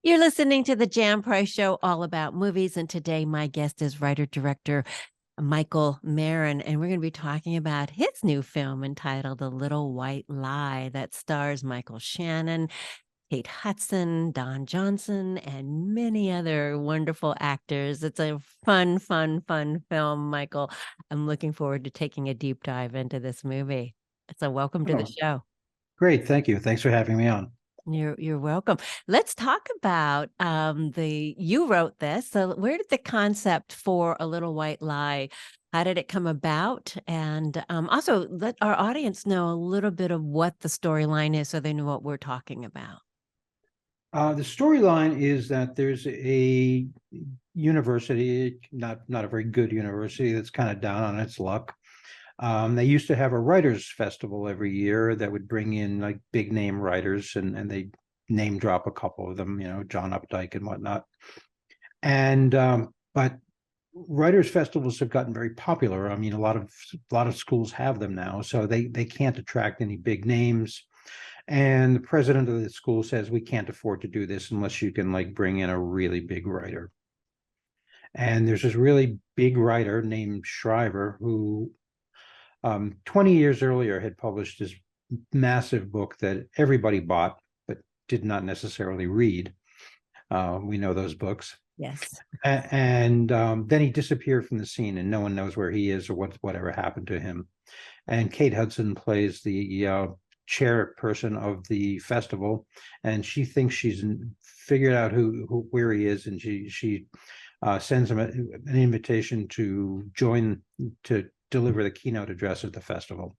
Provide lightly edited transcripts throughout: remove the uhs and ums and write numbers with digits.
You're listening to the Jan Price Show, all about movies. And today, my guest is writer director Michael Maren. And we're going to be talking about his new film entitled A Little White Lie that stars Michael Shannon, Kate Hudson, Don Johnson, and many other wonderful actors. It's a fun film, Michael. I'm looking forward to taking a deep dive into this movie. So, welcome to the Oh, show. great. Thank you. Thanks for having me on. You're welcome. Let's talk about you wrote this. So where did the concept for A Little White Lie, how did it come about? And also let our audience know a little bit of what the storyline is so they know what we're talking about. The storyline is that there's a university, not a very good university, that's kind of down on its luck. They used to have a writers' festival every year that would bring in like big name writers, and they name drop a couple of them, John Updike and whatnot. And but writers' festivals have gotten very popular. I mean, a lot of schools have them now, so they can't attract any big names. And the president of the school says, we can't afford to do this unless you can like bring in a really big writer. And there's this really big writer named Shriver who 20 years earlier had published this massive book that everybody bought, but did not necessarily read. We know those books. Yes. And then he disappeared from the scene, and no one knows where he is or whatever happened to him. And Kate Hudson plays the chairperson of the festival, and she thinks she's figured out where he is, and she sends him an invitation to join to deliver the keynote address at the festival.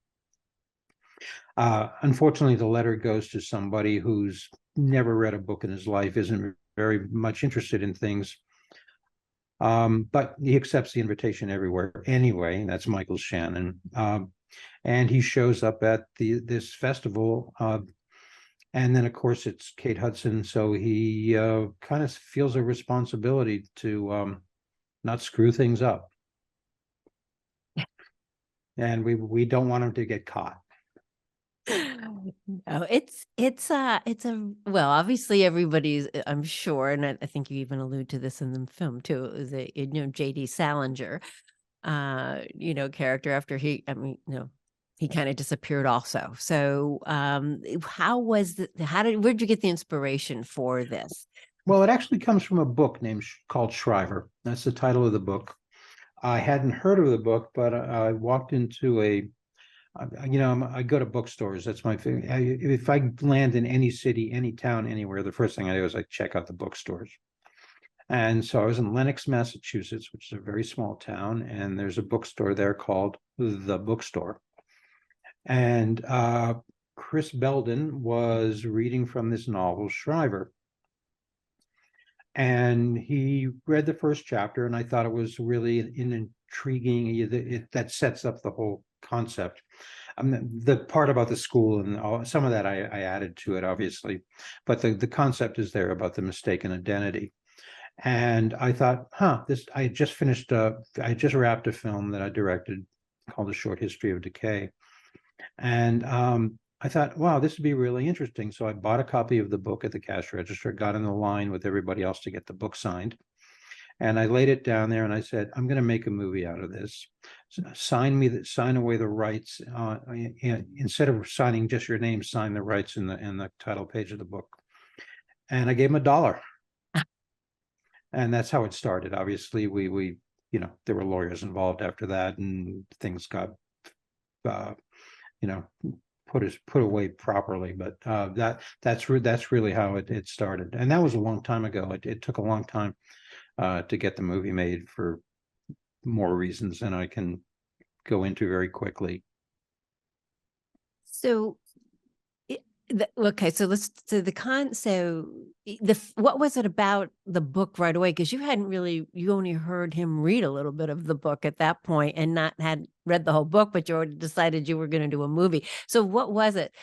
Unfortunately, the letter goes to somebody who's never read a book in his life, isn't very much interested in things. But he accepts the invitation everywhere anyway. That's Michael Shannon. And he shows up at this festival. And then, of course, it's Kate Hudson. So he kind of feels a responsibility to not screw things up. And we don't want him to get caught. No, it's a well, obviously everybody's, I'm sure, and I think you even allude to this in the film too, is a JD Salinger character after he kind of disappeared also. So where'd you get the inspiration for this? Well, it actually comes from a book called Shriver. That's the title of the book. I hadn't heard of the book, but I walked into I go to bookstores. That's my thing. If I land in any city, any town, anywhere, the first thing I do is I check out the bookstores. And so I was in Lenox, Massachusetts, which is a very small town, and there's a bookstore there called The Bookstore. And Chris Belden was reading from this novel, Shriver. And he read the first chapter, and I thought it was really an intriguing, that sets up the whole concept. The part about the school and some of that I added to it, obviously, but the concept is there about the mistaken identity. And I thought, I just wrapped a film that I directed called A Short History of Decay. And I thought, wow, this would be really interesting. So I bought a copy of the book at the cash register, got in the line with everybody else to get the book signed. And I laid it down there and I said, I'm going to make a movie out of this. Sign away the rights. Instead of signing just your name, sign the rights in the title page of the book. And I gave him $1. And that's how it started. Obviously, we there were lawyers involved after that, and things got put away properly. But that's really how it started. And that was a long time ago. It took a long time to get the movie made for more reasons than I can go into very quickly. So, okay, so what was it about the book right away? Because you only heard him read a little bit of the book at that point and not had read the whole book, but you already decided you were going to do a movie. So what was it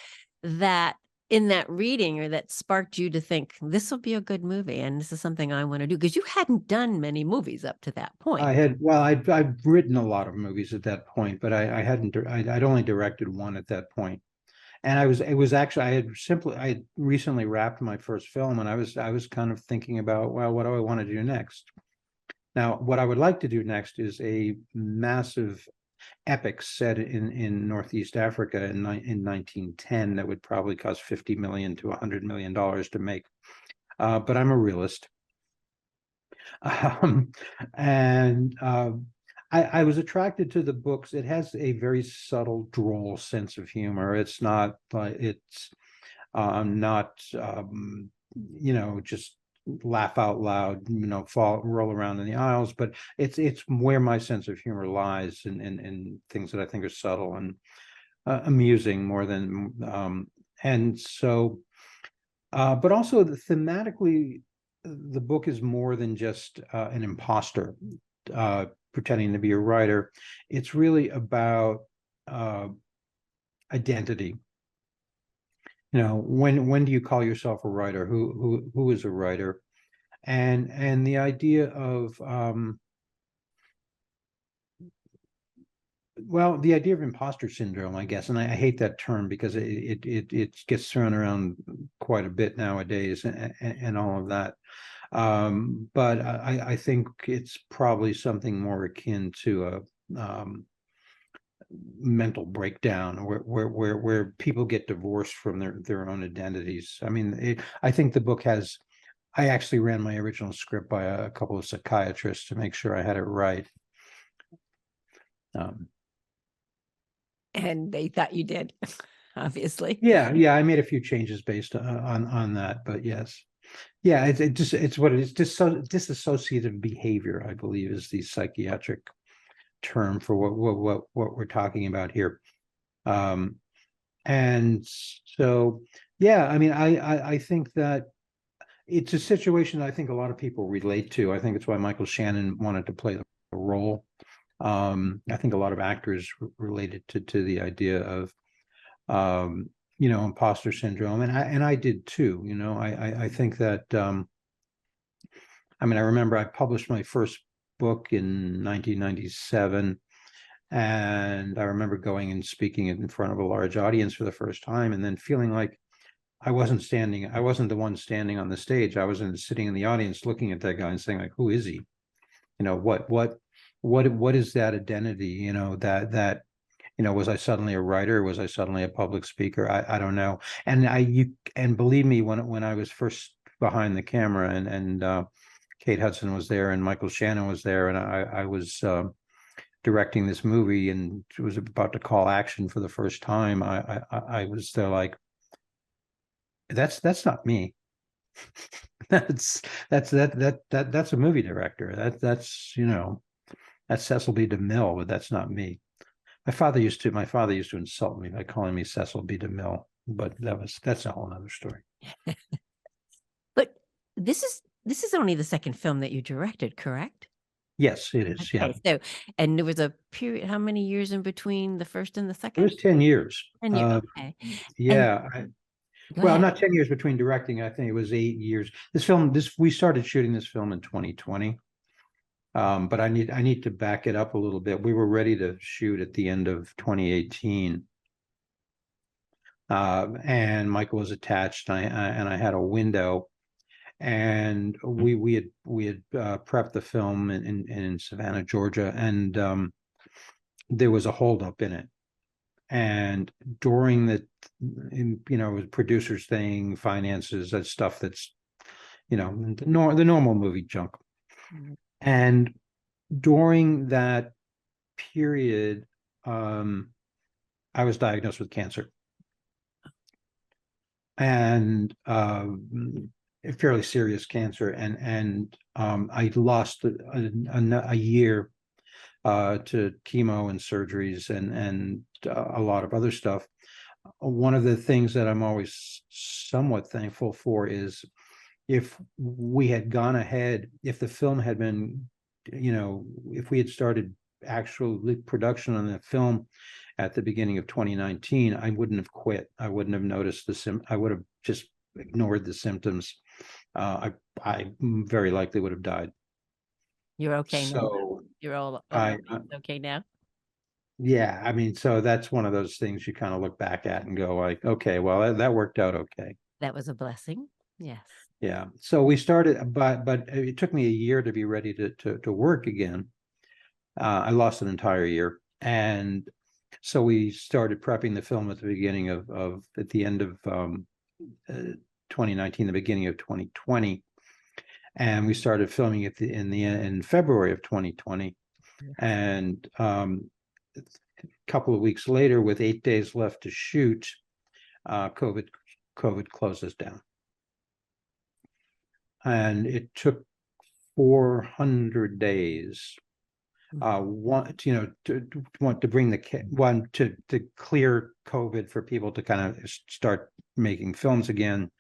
that in that reading or that sparked you to think this will be a good movie and this is something I want to do? Because you hadn't done many movies up to that point. I've written a lot of movies at that point, but I'd only directed one at that point. And it was actually, I had recently wrapped my first film, and I was kind of thinking about, well, what do I want to do next? Now, what I would like to do next is a massive epic set in Northeast Africa in 1910 that would probably cost $50 million to $100 million to make. But I'm a realist. And I was attracted to the books. It has a very subtle, droll sense of humor. It's not it's not just laugh out loud, roll around in the aisles, but it's where my sense of humor lies in things that I think are subtle and amusing more than and so but also thematically the book is more than just an imposter pretending to be a writer. It's really about identity. When do you call yourself a writer? Who is a writer? And the idea of the idea of imposter syndrome, I guess, and I hate that term because it gets thrown around quite a bit nowadays, and all of that. But I think it's probably something more akin to a mental breakdown, where people get divorced from their own identities. I mean, I think the book has. I actually ran my original script by a couple of psychiatrists to make sure I had it right. And they thought you did, obviously. Yeah, I made a few changes based on that, but yes. Yeah, it's what it is. Dissociative behavior, I believe, is the psychiatric term for what we're talking about here. And so, yeah, I mean, I think that it's a situation that I think a lot of people relate to. I think it's why Michael Shannon wanted to play the role. I think a lot of actors related to the idea of imposter syndrome, and I did too. I think that I remember I published my first book in 1997, and I remember going and speaking in front of a large audience for the first time, and then feeling like I wasn't the one standing on the stage. I was sitting in the audience looking at that guy and saying, like, who is he? What is that identity? That was I suddenly a writer? Was I suddenly a public speaker? I don't know. And believe me, when I was first behind the camera, and Kate Hudson was there and Michael Shannon was there, and I was directing this movie and was about to call action for the first time, I was there like, that's not me. that's a movie director. That's Cecil B. DeMille, but that's not me. My father used to insult me by calling me Cecil B. DeMille, but that's a whole other story. But this is only the second film that you directed, correct? Yes, it is. Okay, Yeah. so, and there was a period, how many years in between the first and the It second? was 10 years. 10 years. Okay. Yeah. Go Well, ahead. not 10 years between directing. I think it was 8 years. We started shooting this film in 2020. But I need to back it up a little bit. We were ready to shoot at the end of 2018. And Michael was attached, and I had a window, and we had prepped the film in Savannah, Georgia, and there was a holdup in it. And during the producers thing, finances, that stuff that's the normal movie junk. Mm-hmm. And during that period, I was diagnosed with cancer, and a fairly serious cancer, and I lost a year to chemo and surgeries and a lot of other stuff. One of the things that I'm always somewhat thankful for is if we had gone ahead, if the film had been, if we had started actual production on the film at the beginning of 2019, I wouldn't have quit. I wouldn't have noticed I would have just ignored the symptoms. I very likely would have died. You're okay now. So You're all I okay now. Yeah, I mean, so that's one of those things you kind of look back at and go like, okay, well, that worked out okay. That was a blessing. Yes. Yeah. So we started, but it took me a year to be ready to work again. I lost an entire year. And so we started prepping the film at the beginning of at the end of 2019, the beginning of 2020. And we started filming it in February of 2020. And a couple of weeks later, with 8 days left to shoot, COVID closed us down. And it took 400 days want to bring to clear COVID for people to kind of start making films again,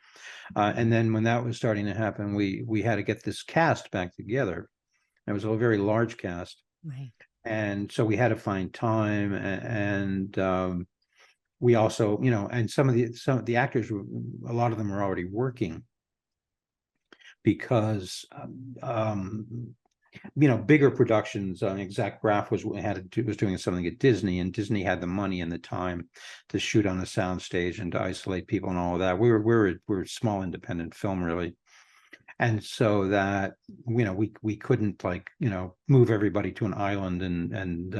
and then when that was starting to happen, we had to get this cast back together. It was a very large cast, Right. and so we had to find time, and we also, and some of the actors, a lot of them were already working because bigger productions. Zach Braff was doing something at Disney, and Disney had the money and the time to shoot on a soundstage and to isolate people and all of that. We're a small independent film, really, and so that we couldn't move everybody to an island and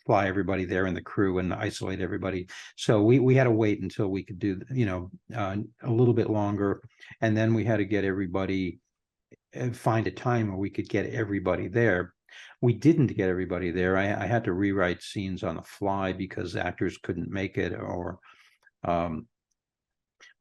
fly everybody there in the crew and isolate everybody. So we had to wait until we could do a little bit longer, and then we had to get everybody. Find a time where we could get everybody there. We didn't get everybody there. I had to rewrite scenes on the fly because actors couldn't make it, or one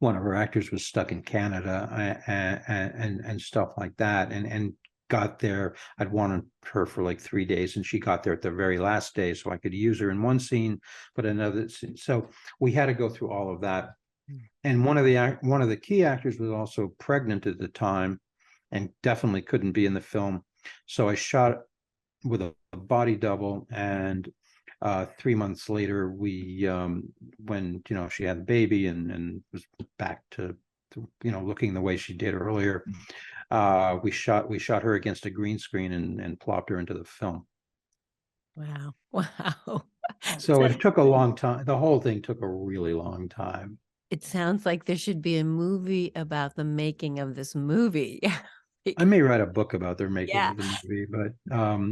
of our actors was stuck in Canada, and stuff like that, and got there. I'd wanted her for like 3 days, and she got there at the very last day, so I could use her in one scene, but another scene. So we had to go through all of that. And one of the key actors was also pregnant at the time, and definitely couldn't be in the film. So I shot with a body double, and 3 months later, when she had a baby and was back to looking the way she did earlier, we shot her against a green screen and plopped her into the film. Wow. Wow. So it took a long time. The whole thing took a really long time. It sounds like there should be a movie about the making of this movie. I may write a book about their making Yeah. of the movie, but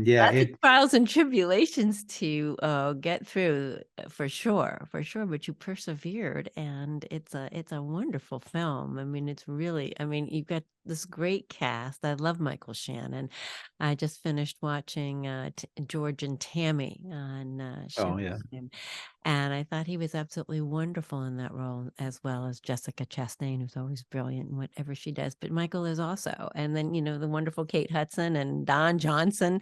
yeah, Lots of trials and tribulations to get through, for sure, but you persevered, and it's a wonderful film. I mean, it's really, I mean, you've got this great cast. I love Michael Shannon. I just finished watching George and Tammy on oh yeah. Showtime, and I thought he was absolutely wonderful in that role, as well as Jessica Chastain, who's always brilliant in whatever she does. But Michael is also, and then the wonderful Kate Hudson and Don Johnson.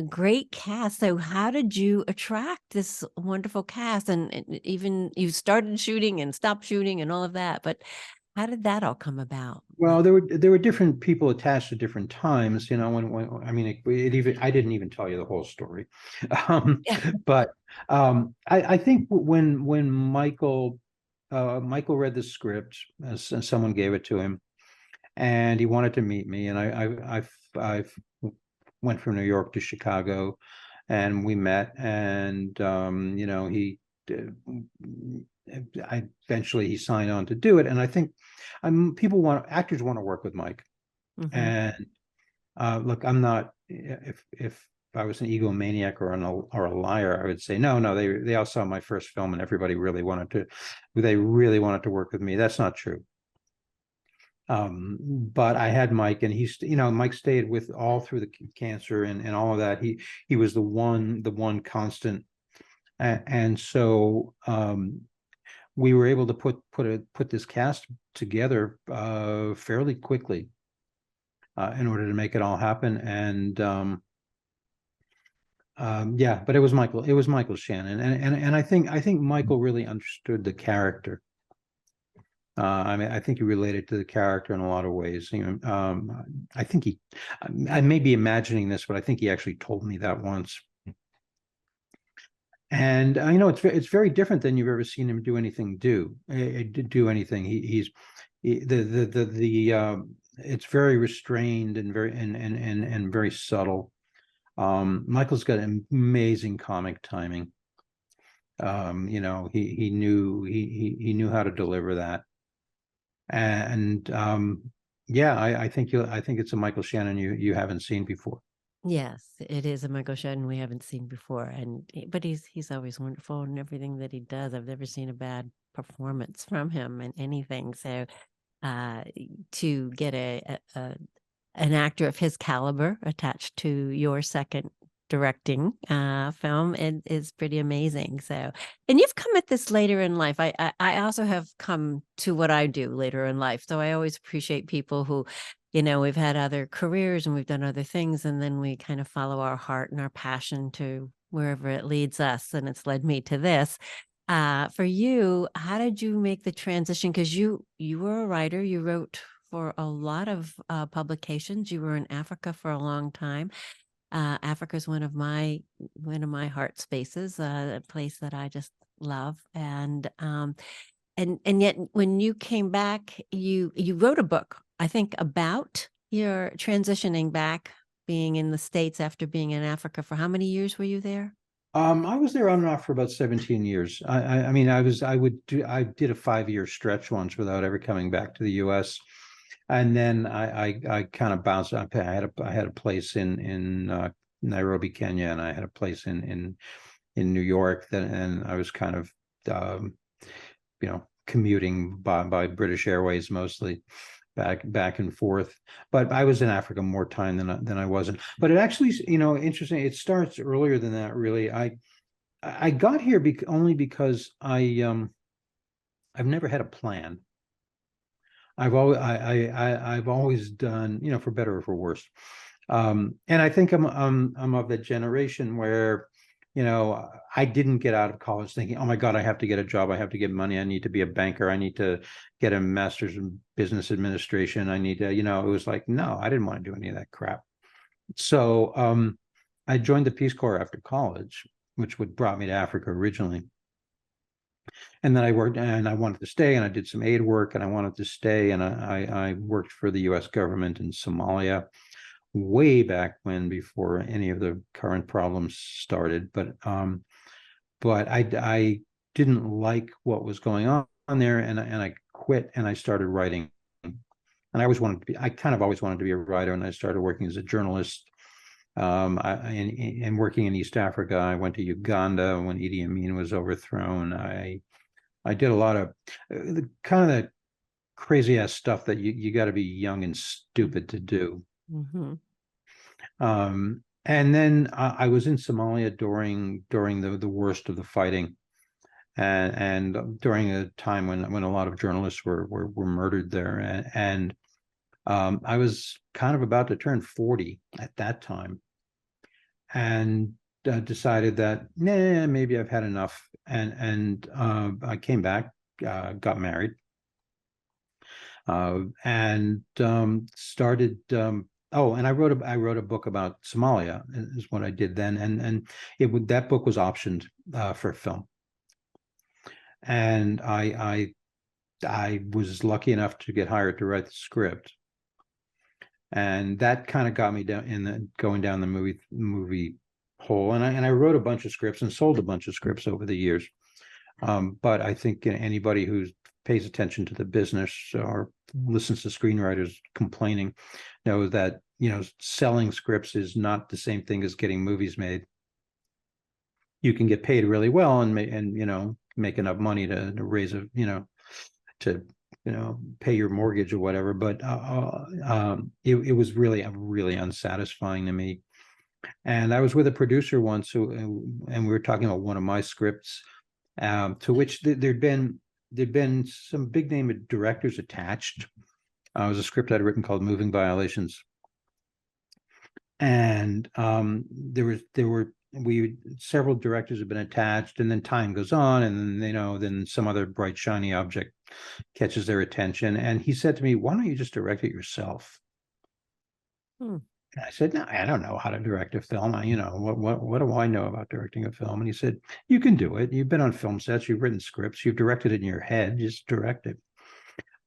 Great cast. So how did you attract this wonderful cast? And even you started shooting and stopped shooting and all of that, but how did that all come about? Well, there were different people attached at different times. When I mean, it even I didn't even tell you the whole story, Yeah. but I think when Michael read the script, as someone gave it to him, and he wanted to meet me, and I went from New York to Chicago, and we met, and he. I eventually he signed on to do it, and I think actors want to work with Mike. Mhm. And look, I'm not, if I was an egomaniac or a liar, I would say no. They all saw my first film, and everybody really wanted to work with me. That's not true. But I had Mike, and Mike stayed with all through the cancer and all of that. He was the one constant, and so we were able to put this cast together fairly quickly in order to make it all happen. And yeah, but it was Michael Shannon, and I think Michael really understood the character. I mean, I think he related to the character in a lot of ways. I think I may be imagining this, but I think he actually told me that once. And it's very different than you've ever seen him do anything. Do anything. It's very restrained and very and very subtle. Michael's got amazing comic timing. He knew how to deliver that. And yeah, I think it's a Michael Shannon you haven't seen before. Yes, it is a Michael Shannon we haven't seen before, but he's always wonderful in everything that he does. I've never seen a bad performance from him in anything. So uh, to get an actor of his caliber attached to your second directing film, it is pretty amazing. So, and you've come at this later in life. I also have come to what I do later in life. So I always appreciate people who, we've had other careers and we've done other things, and then we kind of follow our heart and our passion to wherever it leads us. And it's led me to this. For you, how did you make the transition? Because you were a writer, you wrote for a lot of publications. You were in Africa for a long time. Africa is one of my heart spaces, a place that I just love. And yet when you came back, you wrote a book, I think, about your transitioning back, being in the States after being in Africa. For how many years were you there? I was there on and off for about 17 years. I mean, I did a 5-year stretch once without ever coming back to the US. And then I kind of bounced up. I had a place in Nairobi, Kenya, and I had a place in New York. And I was kind of commuting by British Airways mostly, back and forth. But I was in Africa more time than I wasn't. But it actually, interesting. It starts earlier than that, really. I got here only because I've never had a plan. I've always done, for better or for worse. And I think I'm of that generation where, I didn't get out of college thinking, oh my God, I have to get a job. I have to get money. I need to be a banker. I need to get a master's in business administration. I need to, it was like, no, I didn't want to do any of that crap. So I joined the Peace Corps after college, which brought me to Africa originally. And then I worked, and I wanted to stay, and I did some aid work, and I wanted to stay, and I worked for the U.S. government in Somalia way back when, before any of the current problems started. But I didn't like what was going on there, and I quit, and I started writing. And I kind of always wanted to be a writer, and I started working as a journalist. And working in East Africa. I went to Uganda when Idi Amin was overthrown. I did a lot of the kind of the crazy ass stuff that you got to be young and stupid to do. Mm-hmm. And then I was in Somalia during the worst of the fighting, and during a time when a lot of journalists were murdered there, and I was kind of about to turn 40 at that time, and decided that maybe I've had enough, and I came back, got married, and started. And I wrote a book about Somalia, is what I did then, and that book was optioned for film, and I was lucky enough to get hired to write the script, and that kind of got me going down the movie hole. And I wrote a bunch of scripts and sold a bunch of scripts over the years. But I think anybody who pays attention to the business or listens to screenwriters complaining knows that selling scripts is not the same thing as getting movies made. You can get paid really well and make enough money to raise to pay your mortgage or whatever, but it was really unsatisfying to me. And I was with a producer once and we were talking about one of my scripts, to which there'd been some big name directors attached. It was a script I'd written called Moving Violations, and several directors have been attached, and then time goes on, and then some other bright shiny object catches their attention, and he said to me, "Why don't you just direct it yourself?" And I said, "No, I don't know how to direct a film. What do I know about directing a film?" And he said, "You can do it. You've been on film sets. You've written scripts. You've directed it in your head. Just direct it."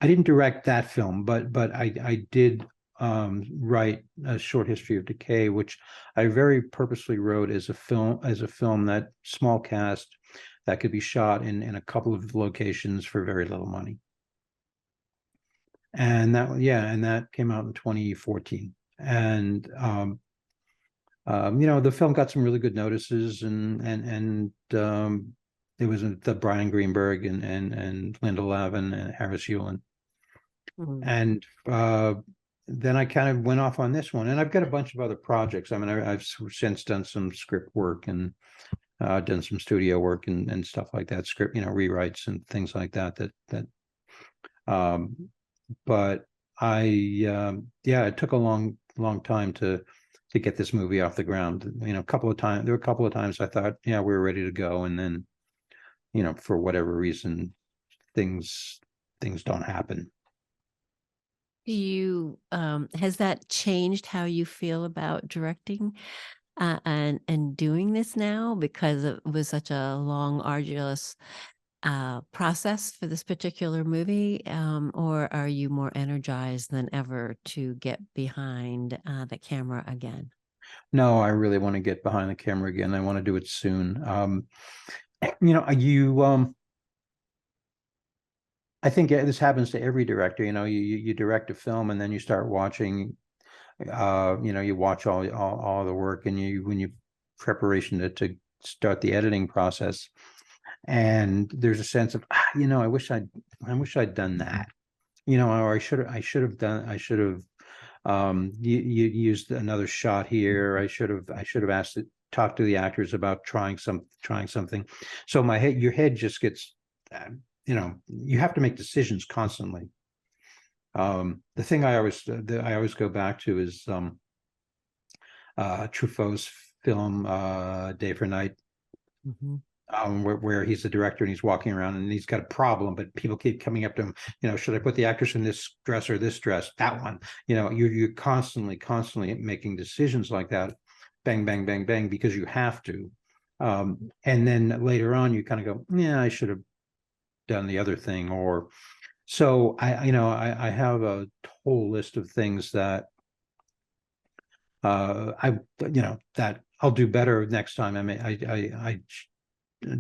I didn't direct that film, but I did write A Short History of Decay, which I very purposely wrote as a film that small cast that could be shot in a couple of locations for very little money. And that came out in 2014. And the film got some really good notices, and it was the Brian Greenberg and Linda Lavin and Harris Yulin. And then I kind of went off on this one, and I've got a bunch of other projects. I mean, I've since done some script work and done some studio work and stuff like that, script, rewrites and things like that. But it took a long time to get this movie off the ground. There were a couple of times I thought, we were ready to go, and then, for whatever reason, things don't happen. Do you has that changed how you feel about directing and doing this now, because it was such a long, arduous process for this particular movie, or are you more energized than ever to get behind the camera again? No, I really want to get behind the camera again. I want to do it soon. I think this happens to every director. You direct a film, and then you start watching. You watch all the work, and when you preparation to start the editing process, and there's a sense of I wish I'd done that. Or I should have used another shot here. I should have asked to talk to the actors about trying something. So your head just gets. You have to make decisions constantly. The thing I always go back to is Truffaut's film Day for Night, where he's the director and he's walking around and he's got a problem, but people keep coming up to him. Should I put the actress in this dress or this dress? That one. You're constantly making decisions like that. Bang, bang, bang, bang, because you have to. And then later on, you kind of go, yeah, I should have done the other thing. Or so I have a whole list of things that that I'll do better next time. I mean, I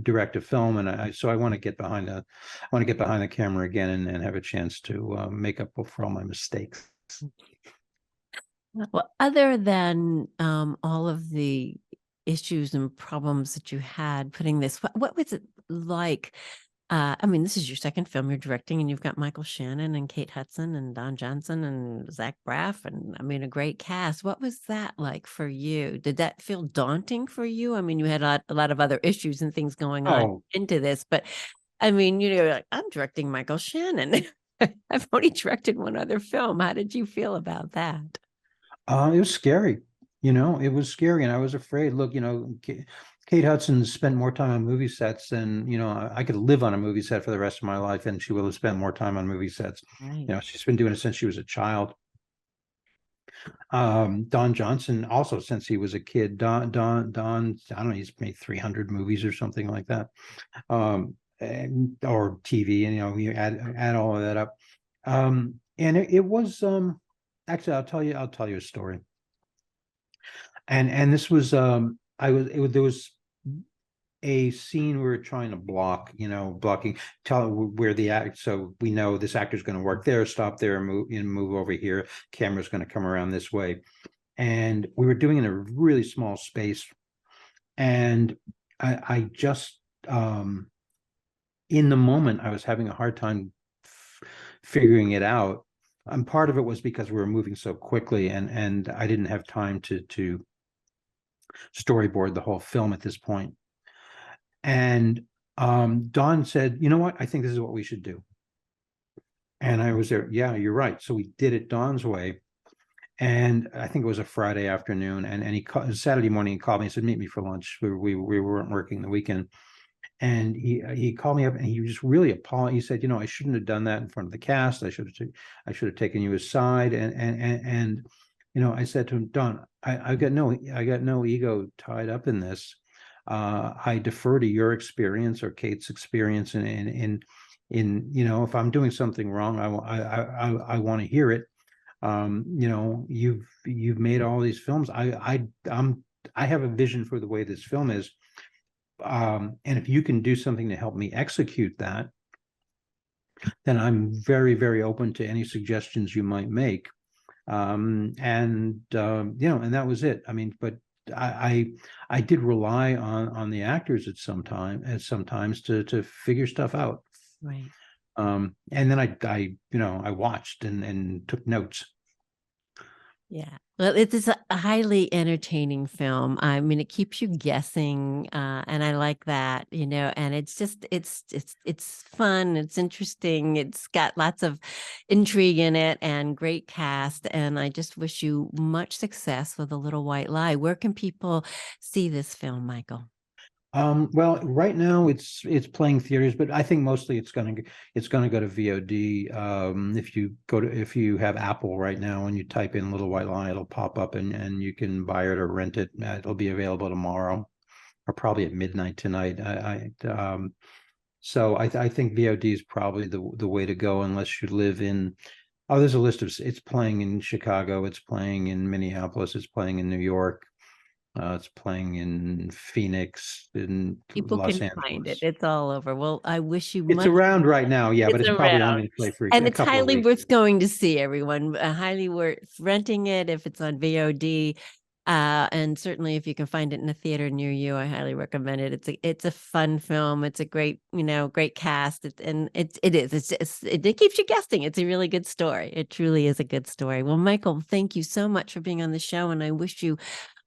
direct a film, and so I want to get behind the camera again and have a chance to make up for all my mistakes. Well, other than all of the issues and problems that you had putting this, what was it like? I mean, this is your second film you're directing, and you've got Michael Shannon and Kate Hudson and Don Johnson and Zach Braff, and I mean, a great cast. What was that like for you? Did that feel daunting for you? I mean, you had a lot of other issues and things going on into this, but I mean, like, I'm directing Michael Shannon. I've only directed one other film. How did you feel about that? It was scary. It was scary, and I was afraid. Look, Kate Hudson spent more time on movie sets than, I could live on a movie set for the rest of my life, and she will have spent more time on movie sets. Right. She's been doing it since she was a child. Don Johnson also since he was a kid. Don, I don't know, he's made 300 movies or something like that, or TV, and you add all of that up. And it was actually, I'll tell you a story. And this was there was a scene we were trying to blocking, tell where the act, so we know this actor's going to work there, stop there, move over here, camera's going to come around this way. And we were doing it in a really small space. And I just in the moment, I was having a hard time figuring it out. And part of it was because we were moving so quickly, and I didn't have time to storyboard the whole film at this point. And Don said, "You know what? I think this is what we should do." And I was there. Yeah, you're right. So we did it Don's way. And I think it was a Friday afternoon. And Saturday morning, he called me and said, "Meet me for lunch." We weren't working the weekend. And he called me up, and he was really apologized. He said, "I shouldn't have done that in front of the cast. I should have taken you aside." And I said to him, "Don, I got no ego tied up in this. I defer to your experience or Kate's experience, in if I'm doing something wrong, I want to hear it. You know, you've made all these films. I have a vision for the way this film is. And if you can do something to help me execute that, then I'm very, very open to any suggestions you might make. You know, and that was it. I mean, but I did rely on the actors at sometimes to figure stuff out. Right. And then I you know, I watched and took notes. Yeah. Well, it is a highly entertaining film. I mean, it keeps you guessing, and I like that, you know, and it's just it's fun, it's interesting, it's got lots of intrigue in it and great cast, and I just wish you much success with The Little White Lie. Where can people see this film, Michael? Well, right now it's playing theaters, but I think mostly it's gonna go to VOD. If you have Apple right now and you type in Little White Lie, it'll pop up and you can buy it or rent it. It'll be available tomorrow or probably at midnight tonight. So I think VOD is probably the way to go unless you live in. Oh, there's a list of it's playing in Chicago, it's playing in Minneapolis, it's playing in New York. It's playing in Phoenix, in People Los can find it. Angeles. It's all over. Well, I wish you It's much. around right now, yeah, but It's it's probably only around. going to play for And a it's couple of highly weeks. worth going to see, everyone. Highly worth renting it if it's on VOD. And certainly if you can find it in a theater near you, I highly recommend it. It's a fun film. It's a great, you know, great cast. It is. It keeps you guessing. It's a really good story. It truly is a good story. Well, Michael, thank you so much for being on the show, and I wish you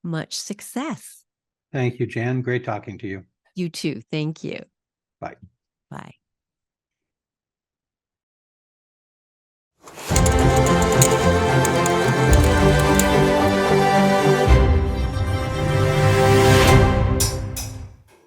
much success. Thank you, Jan. Great talking to you. You too. Thank you. Bye. Bye.